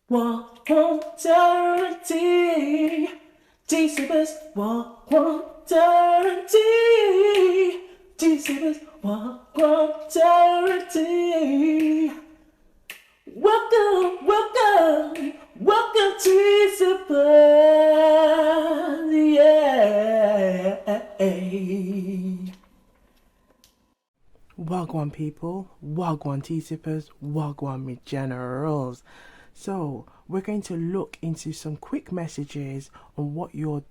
Eternity. Jesus, walk eternity. Jesus, walk eternity. Welcome, welcome, welcome to Super. Yeah. Wagwan people, Wagwan tea sippers, Wagwan me generals. So, we're going to look into some quick messages on what your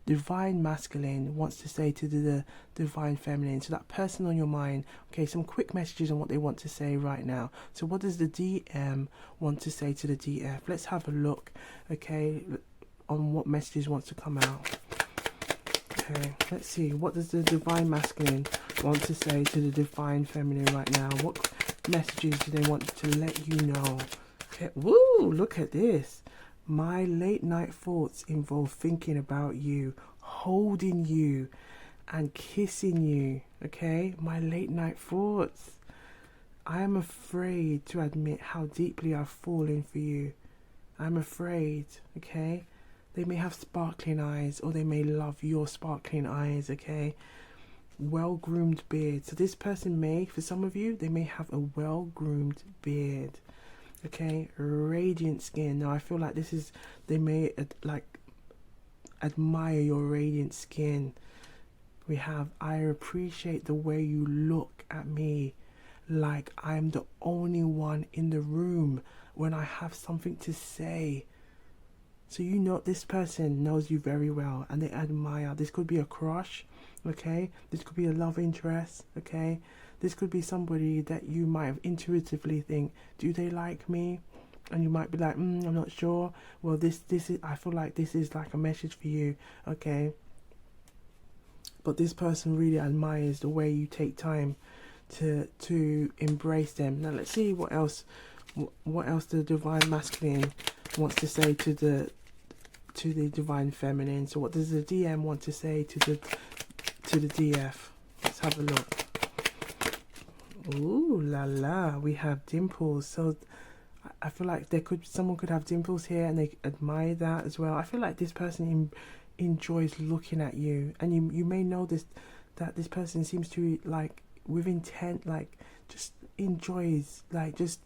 divine masculine wants to say to the divine feminine. So, that person on your mind, okay, some quick messages on what they want to say right now. So, what does the DM want to say to the DF? Let's have a look, okay, on what messages wants to come out. Okay, let's see. What does the divine masculine want to say to the divine feminine right now? What messages do they want to let you know? Okay, woo, look at this. My late night thoughts involve thinking about you, holding you, and kissing you. Okay, my late night thoughts. I am afraid to admit how deeply I've fallen for you. I'm afraid, okay? They may have sparkling eyes, or they may love your sparkling eyes, okay? Well-groomed beard. So this person may, for some of you, they may have a well-groomed beard, okay? Radiant skin. Now I feel like this is, they may admire your radiant skin. We have, I appreciate the way you look at me like I'm the only one in the room when I have something to say. So you know this person knows you very well and they admire. This could be a crush, okay? This could be a love interest, okay? This could be somebody that you might have intuitively think, do they like me? And you might be like, I'm not sure. Well, this is, I feel like this is like a message for you, okay? But this person really admires the way you take time to embrace them. Now let's see what else the divine masculine wants to say to the divine feminine. So what does the DM want to say to the DF? Let's have a look. Ooh la la, we have dimples. So I feel like someone could have dimples here and they admire that as well. I feel like this person enjoys looking at you, and you may know that this person seems to, like, with intent, like, just enjoys, like, just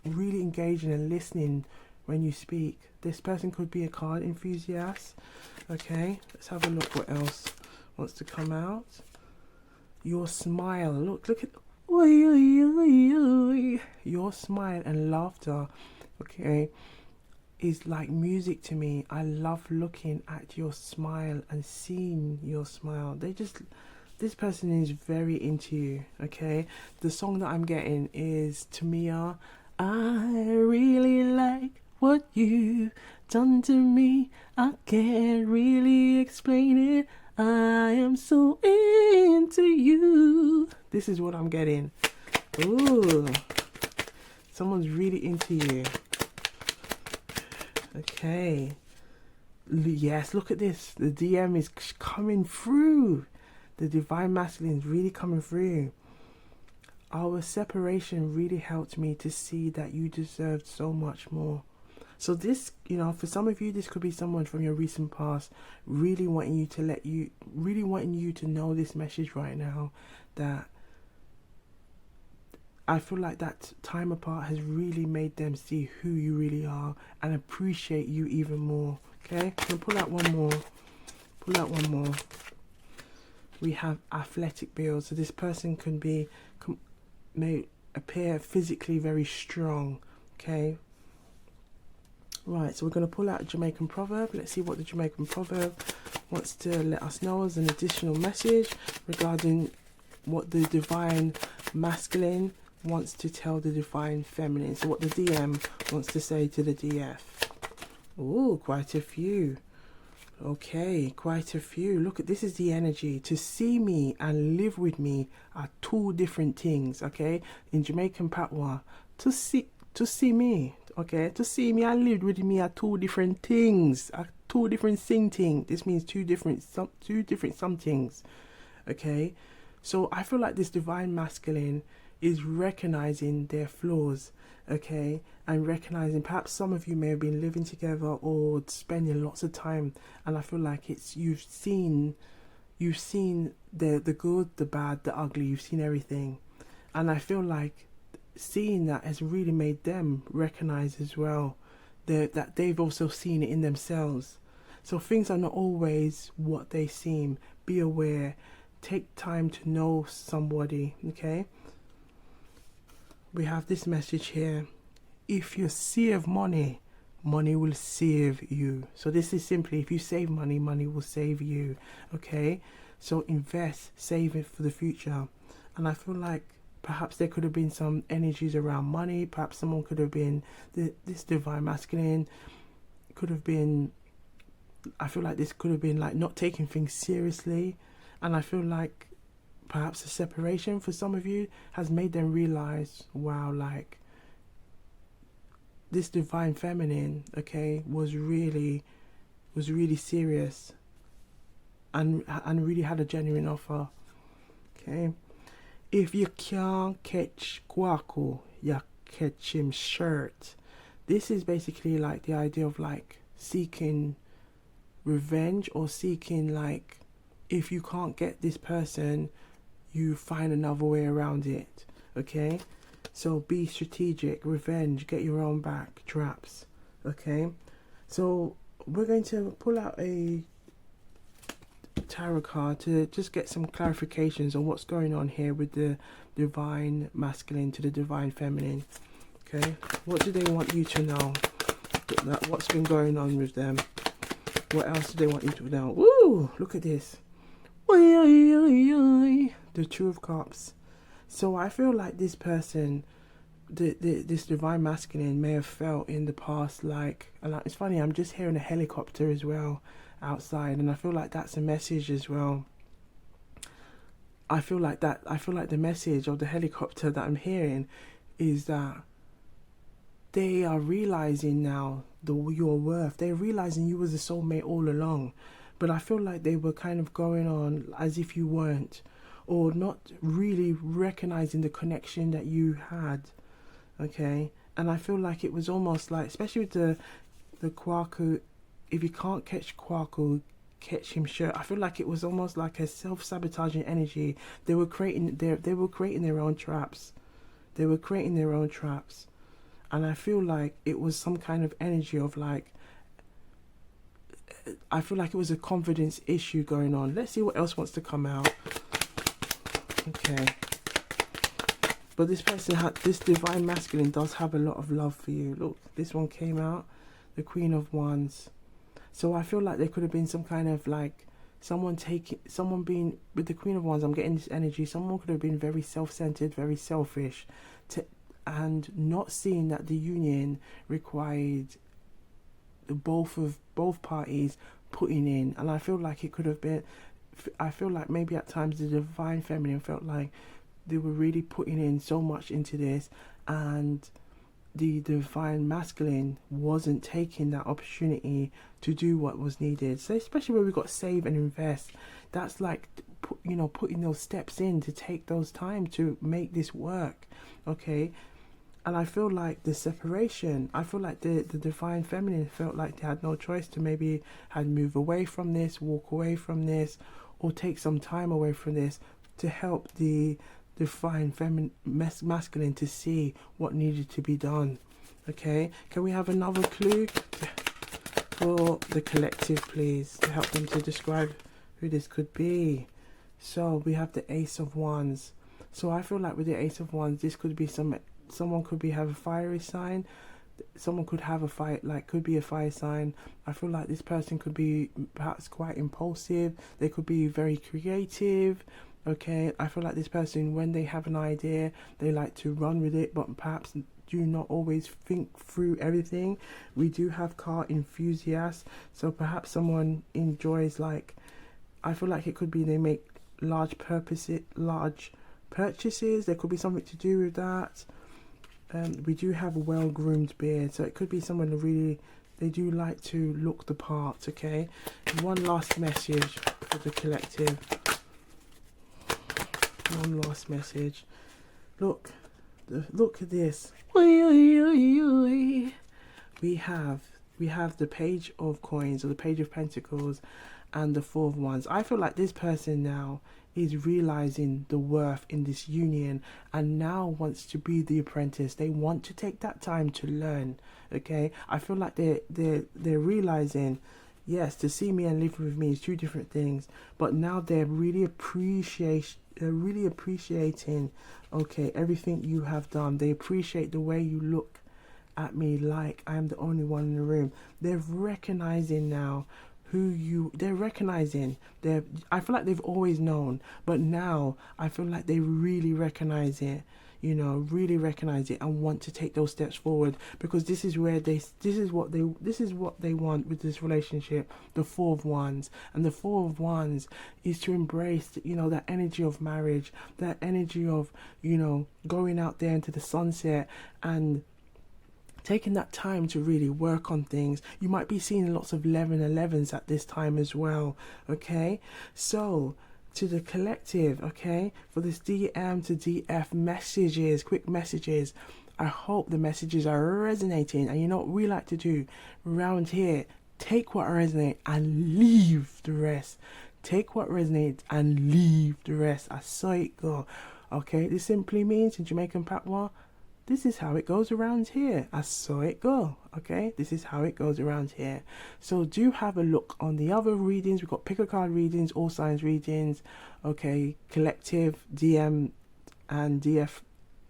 really engaging and listening when you speak. This person could be a card enthusiast. Okay, let's have a look what else wants to come out. Your smile. Look at your smile and laughter, okay, is like music to me. I love looking at your smile and seeing your smile. This person is very into you, okay? The song that I'm getting is Tamia. I really like what you done to me. I can't really explain it. I am so into you. This is what I'm getting. Ooh, someone's really into you. Okay. Yes, look at this. The DM is coming through. The divine masculine is really coming through. Our separation really helped me to see that you deserved so much more. So this, for some of you, this could be someone from your recent past really wanting you to know this message right now, that I feel like that time apart has really made them see who you really are and appreciate you even more. Okay, I'm gonna pull out one more. We have athletic build. So this person may appear physically very strong. Okay. Right, so we're going to pull out a Jamaican proverb. Let's see what the Jamaican proverb wants to let us know as an additional message regarding what the divine masculine wants to tell the divine feminine. So what the DM wants to say to the DF. Ooh, quite a few. Okay, quite a few. Look at this, is the energy. To see me and live with me are two different things, okay? In Jamaican patois, to see me, okay? To see me and live with me are two different things. Are two different things. This means two different somethings. Okay? So I feel like this divine masculine is recognizing their flaws, okay, and recognizing perhaps some of you may have been living together or spending lots of time, and I feel like it's you've seen the good, the bad, the ugly, you've seen everything, and I feel like seeing that has really made them recognize as well that they've also seen it in themselves. So things are not always what they seem. Be aware. Take time to know somebody, okay? We have this message here. If you save money, money will save you. So this is simply, if you save money, money will save you, okay? So invest, save it for the future. And I feel like perhaps there could have been some energies around money. Perhaps someone could have been, this divine masculine could have been, I feel like this could have been like not taking things seriously. And I feel like perhaps a separation for some of you has made them realize, wow, like this divine feminine, okay, was really serious and really had a genuine offer, okay? If you can't catch Kwaku, you catch him shirt. This is basically like the idea of like seeking revenge, or seeking like, if you can't get this person, you find another way around it, okay? So be strategic, revenge, get your own back, traps, okay? So we're going to pull out a tarot card to just get some clarifications on what's going on here with the divine masculine to the divine feminine, okay? What do they want you to know? What's been going on with them? What else do they want you to know? Woo! Look at this. The Two of Cups. So I feel like this person, this divine masculine, may have felt in the past like, and it's funny, I'm just hearing a helicopter as well outside, and I feel like that's a message as well. I feel like the message of the helicopter that I'm hearing is that they are realizing now your worth. They're realizing you was a soulmate all along, but I feel like they were kind of going on as if you weren't, or not really recognizing the connection that you had, okay? And I feel like it was almost like, especially with the Kwaku, if you can't catch Kwaku, catch him shirt. I feel like it was almost like a self-sabotaging energy. They were creating their own traps. They were creating their own traps. And I feel like it was some kind of energy of like, I feel like it was a confidence issue going on. Let's see what else wants to come out. Okay. But this person this divine masculine does have a lot of love for you. Look, this one came out, the Queen of Wands. So I feel like there could have been some kind of like someone being with the Queen of Wands. I'm getting this energy. Someone could have been very self-centered, very selfish, and not seeing that the union required both parties putting in. And I feel like it could have been, I feel like maybe at times the divine feminine felt like they were really putting in so much into this, and the divine masculine wasn't taking that opportunity to do what was needed. So especially where we got save and invest, that's like, you know, putting those steps in to take those time to make this work, okay? And I feel like the separation, I feel like the divine feminine felt like they had no choice to maybe had move away from this, walk away from this, or take some time away from this to help the divine feminine masculine to see what needed to be done. Okay, can we have another clue for the collective, please, to help them to describe who this could be? So we have the Ace of Wands. So I feel like with the Ace of Wands, this could be someone could have a fiery sign. Someone could have could be a fire sign. I feel like this person could be perhaps quite impulsive. They could be very creative. Okay, I feel like this person, when they have an idea, they like to run with it, but perhaps do not always think through everything. We do have car enthusiasts, so perhaps someone enjoys, like, I feel like it could be they make large purchases. There could be something to do with that. We do have a well-groomed beard, so it could be someone who really, they do like to look the part, okay? One last message for the collective. One last message. Look, look at this. We have the page of coins, or the page of pentacles, and the four of wands. I feel like this person now is realizing the worth in this union and now wants to be the apprentice. They want to take that time to learn. Okay, I feel like they're realizing, yes, to see me and live with me is two different things, but now they're really appreciating, okay, everything you have done. They appreciate the way you look at me like I'm the only one in the room. They're recognizing now they're recognizing. I feel like they've always known, but now I feel like they really recognize it, really recognize it and want to take those steps forward, because this is what they want with this relationship. The Four of Wands, and the Four of Wands is to embrace, that energy of marriage, that energy of, going out there into the sunset and taking that time to really work on things. You might be seeing lots of 11-11s at this time as well. Okay, so to the collective, okay, for this DM to DF messages, quick messages, I hope the messages are resonating. And you know what we like to do around here? Take what resonates and leave the rest. Take what resonates and leave the rest. I saw it go. Okay, this simply means in Jamaican patois, this is how it goes around here. I saw it go. Okay, this is how it goes around here. So do have a look on the other readings. We've got pick a card readings, all signs readings, okay, collective, DM and DF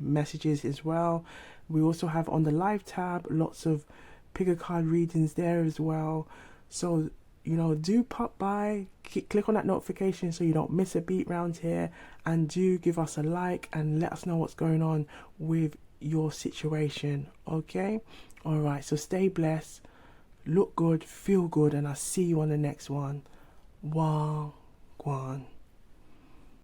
messages as well. We also have on the live tab lots of pick a card readings there as well. So do pop by, click on that notification so you don't miss a beat round here, and do give us a like and let us know what's going on with your situation. Okay, all right, so stay blessed, look good, feel good, and I'll see you on the next one. Wow, gwan.